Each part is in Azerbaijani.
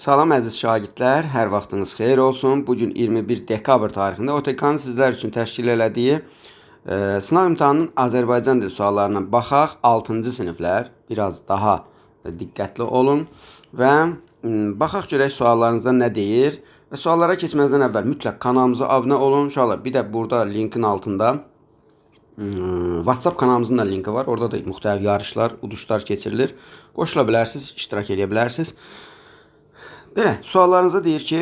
Salam əziz şagirdlər, hər vaxtınız xeyir olsun. Bugün 21 dekabr tarixində OTK-nın sizlər üçün təşkil elədiyi sınav imtahanının Azərbaycan dili suallarına baxaq. 6-cı siniflər biraz daha diqqətli olun və baxaq görək suallarınızda nə deyir. Və suallara keçməzdən əvvəl mütləq kanalımıza abunə olun. İnşallah bir də burada linkin altında WhatsApp kanalımızın da linki var. Orada da müxtəlif yarışlar, uduşlar keçirilir. Qoşula bilərsiniz, iştirak edə bilərsiniz. Belə, suallarınızda deyir ki,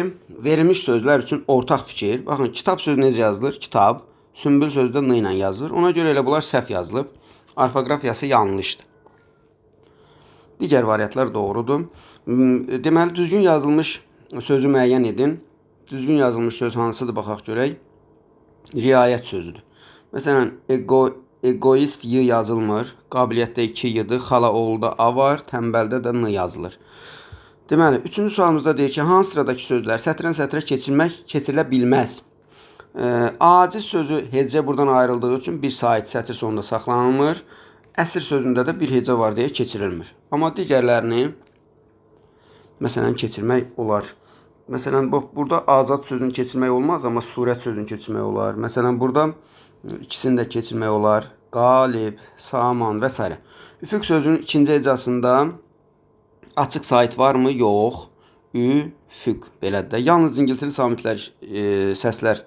verilmiş sözlər üçün ortaq fikir. Baxın, kitab sözü necə yazılır? Kitab. Sümbül sözü də n ilə yazılır. Ona görə elə bunlar səhv yazılıb. Orfoqrafiyası yanlışdır. Digər variantlar doğrudur. Deməli, düzgün yazılmış sözü müəyyən edin. Düzgün yazılmış söz hansıdır? Baxaq görək. Riayət sözüdür. Məsələn, egoist y yazılmır. Qabiliyyətdə 2 y-dir. Xala oğulda a var. Tənbəldə də n yazılır. Deməli, üçüncü sualımızda deyir ki, hansı sıradakı sözlər sətrən sətrə keçirilə bilməz? Aciz sözü hecə buradan ayrıldığı üçün bir sait sətr sonunda saxlanılmır. Əsr sözündə də bir hecə var deyə keçirilmir. Amma digərlərini, məsələn, keçirmək olar. Məsələn, burada azad sözünü keçirmək olmaz, amma surət sözünü keçirmək olar. Məsələn, burada ikisini də keçirmək olar. Qalib, saman və s. Üfüq sözünün ikinci hecasında açıq sait varmı? Yox. Üfüq. Belədir də. Yalnız cingiltili samitlər, səslər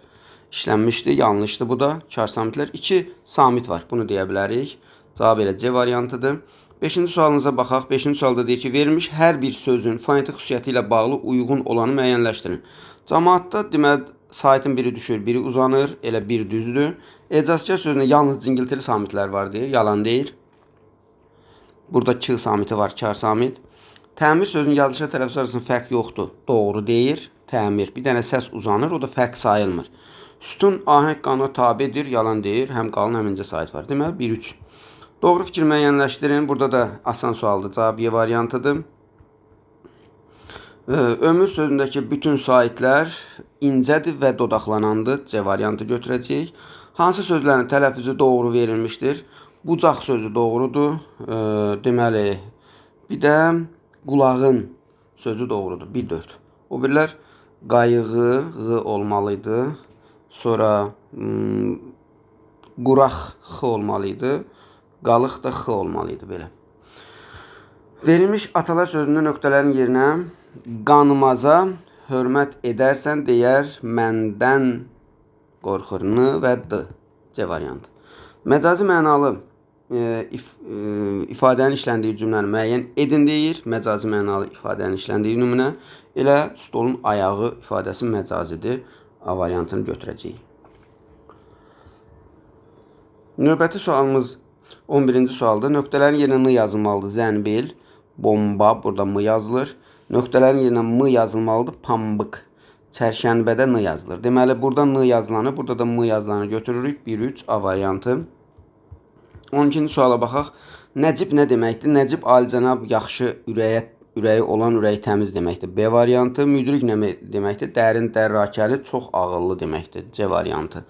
işlənmişdir. Yanlışdır bu da. Kar samitlər. 2 samit var. Bunu deyə bilərik. Cavab elə C variantıdır. 5-ci sualınıza baxaq. 5-ci sualda deyir ki, verilmiş hər bir sözün fonetik xüsusiyyəti ilə bağlı uyğun olanı müəyyənləşdirin. Cəmaatda deməli saitin biri düşür, biri uzanır. Elə bir düzdür. Ecazkar sözündə yalnız cingiltili samitlər var deyir. Yalan deyir. Burada k samiti var. Kar samit. Təmir sözünün yazılışa tələffüz arasında fərq yoxdur. Doğru deyir. Təmir. Bir dənə səs uzanır. O da fərq sayılmır. Sütun ahəng qanuna tabidir. Yalan deyir. Həm qalın, həm incə sait var. Deməli 1-3. Doğru fikir müəyyənləşdirin. Burada da asan sualdır. Cavab Y variantıdır. Ömür sözündəki bütün saitlər incədir və dodaqlanandır. C variantı götürəcəyik. Hansı sözlərin tələffüzü doğru verilmişdir? Bucaq sözü doğrudur. Deməli, bir də qulağın sözü doğrudur. 1-4. O birlər qayığı ğı olmalıydı. Sonra quraq x olmalıydı. Qalıq da x olmalıydı belə. Verilmiş atalar sözünün nöqtələrin yerinə qanımaza hörmət edərsən deyər məndən qorxur n və d. C variantı. Məcazi mənalı ifadənin işləndiyi cümləni müəyyən edin deyir. Məcazi mənalı ifadənin işləndiyi nümunə elə stolun ayağı ifadəsi məcazidir. A variantını götürəcəyik. Növbəti sualımız 11-ci sualdır. Nöqtələrin yerinə n yazılmalıdır. Zənbil, bomba, burada m yazılır. Nöqtələrin yerinə m yazılmalıdır. Pambıq, çərşənbədə n yazılır. Deməli, burada n yazılanı, burada da m yazılanı götürürük. 1-3 A variantı. 12-ci suala baxaq. Nəcib nə deməkdir? Nəcib alicənab, yaxşı, ürəyi olan, ürəyi təmiz deməkdir. B variantı. Müdrik nə deməkdir? Dərin, dərrakəli, çox ağıllı deməkdir. C variantı.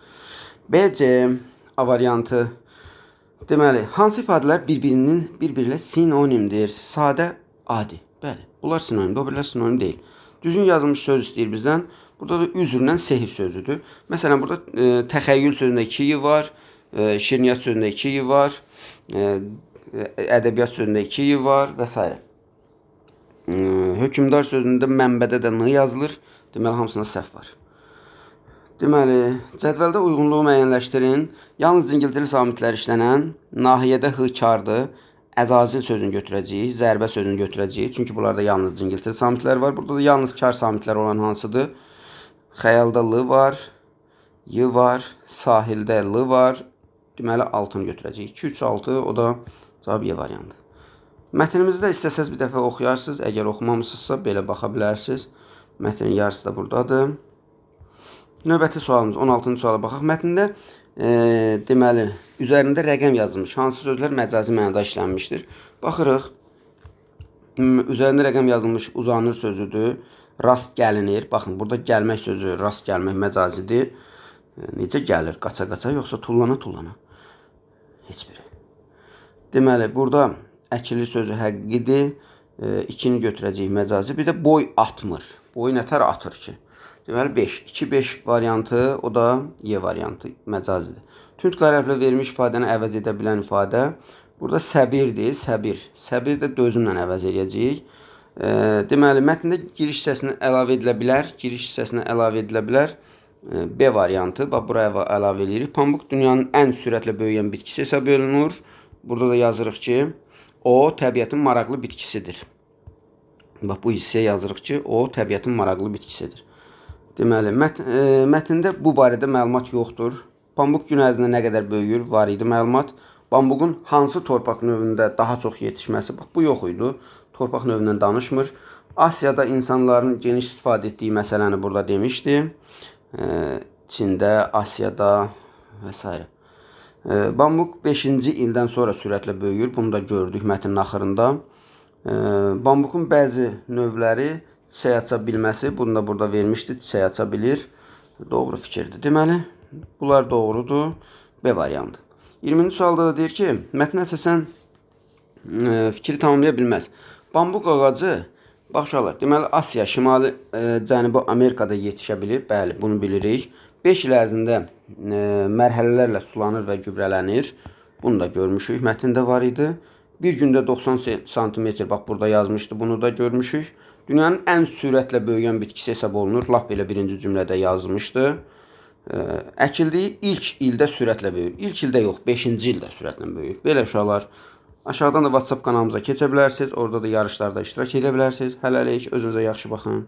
B, C, A variantı. Deməli, hansı ifadələr bir-biri ilə sinonimdir? Sadə, adi. Bəli, bunlar sinonimdir, o birilər sinonim deyil. Düzgün yazılmış söz istəyir bizdən. Burada da üzrlə sehir sözüdür. Məsələn, burada təxəyyül sözündə 2 y var. Şirniyyat sözündə 2 y var. Ədəbiyyat sözündə 2 y var və s. Hökümdar sözündə mənbədə də n yazılır. Deməli, hamısında səhv var. Deməli, cədvəldə uyğunluğu müəyyənləşdirin. Yalnız cingiltili samitlər işlənən, nahiyədə h kardır. Əzazil sözünü götürəcəyik, zərbə sözünü götürəcəyik. Çünki bunlarda yalnız cingiltili samitlər var. Burada da yalnız kar samitlər olan hansıdır? Xəyalda l var, y var, sahildə l var. Deməli, 6-nı götürəcəyik. 2-3-6, o da cavab Y variantı. Mətnimizdə istəsəz bir dəfə oxuyarsınız. Əgər oxumamısınızsa, belə baxa bilərsiniz. Mətnin yarısı da buradadır. Növbəti sualımız 16-cı suala baxaq. Mətndə deməli, üzərində rəqəm yazılmış. Hansı sözlər məcazi mənada işlənmişdir? Baxırıq. Üzərində rəqəm yazılmış uzanır sözüdür. Rast gəlinir. Baxın, burada gəlmək sözü, rast gəlmək məcazidir. Necə gəlir? Qaça-qaça, yoxsa tullana-tullana? Heç biri. Deməli, burada əkili sözü həqiqidir. 2-ni götürəcəyik məcazi. Bir də boy atmır. Boy nətər atır ki? Deməli 5. 2-5 variantı, o da Y variantı məcazidir. Tünd qərəflə verilmiş ifadəni əvəz edə bilən ifadə burada səbirdir, səbir. Səbir də dözümlə əvəz edəcəyik. Deməli, mətndə giriş hissəsinə əlavə edilə bilər. Giriş hissəsinə əlavə edilə bilər. B variantı. Bax, buraya əlavə edirik. Pambıq dünyanın ən sürətlə böyüyən bitkisi hesab olunur. Burada da yazırıq ki, o təbiətin maraqlı bitkisidir. Bax, bu hissəyə yazırıq ki, o təbiətin maraqlı bitkisidir. Deməli, mətndə bu barədə məlumat yoxdur. Pambıq gün ərzində nə qədər böyüyür, var idi məlumat. Pambığın hansı torpaq növündə daha çox yetişməsi, bax, bu yox idi. Torpaq növündən danışmır. Asiyada insanların geniş istifadə etdiyi məsələni burada demişdi. Çində, Asiyada və s. Bambuk 5-ci ildən sonra sürətlə böyüyür. Bunu da gördük mətnin axırında. Bambukun bəzi növləri çiçək aça bilməsi, bunu da burada vermişdi, çiçək aça bilir. Doğru fikirdir. Deməli, bunlar doğrudur. B variantı. 20-ci sualda da deyir ki, mətnə əsasən fikri tamamlaya bilməz. Bambuk ağacı, baxışalar, deməli, Asiya, Şimali Cənubi Amerikada yetişə bilir. Bəli, bunu bilirik. 5 il ərzində mərhələlərlə sulanır və gübrələnir. Bunu da görmüşük, mətndə var idi. Bir gündə 90 sm, bax, burada yazmışdı, bunu da görmüşük. Dünyanın ən sürətlə böyüyən bitkisi hesab olunur. Lap belə birinci cümlədə yazmışdı. Əkildiyi ilk ildə sürətlə böyür. İlk ildə yox, 5-ci ildə sürətlə böyür. Belə uşaqlar, aşağıdan da WhatsApp kanalımıza keçə bilərsiniz. Orada da yarışlarda iştirak edə bilərsiniz. Hələlik, özünüzə yaxşı baxın.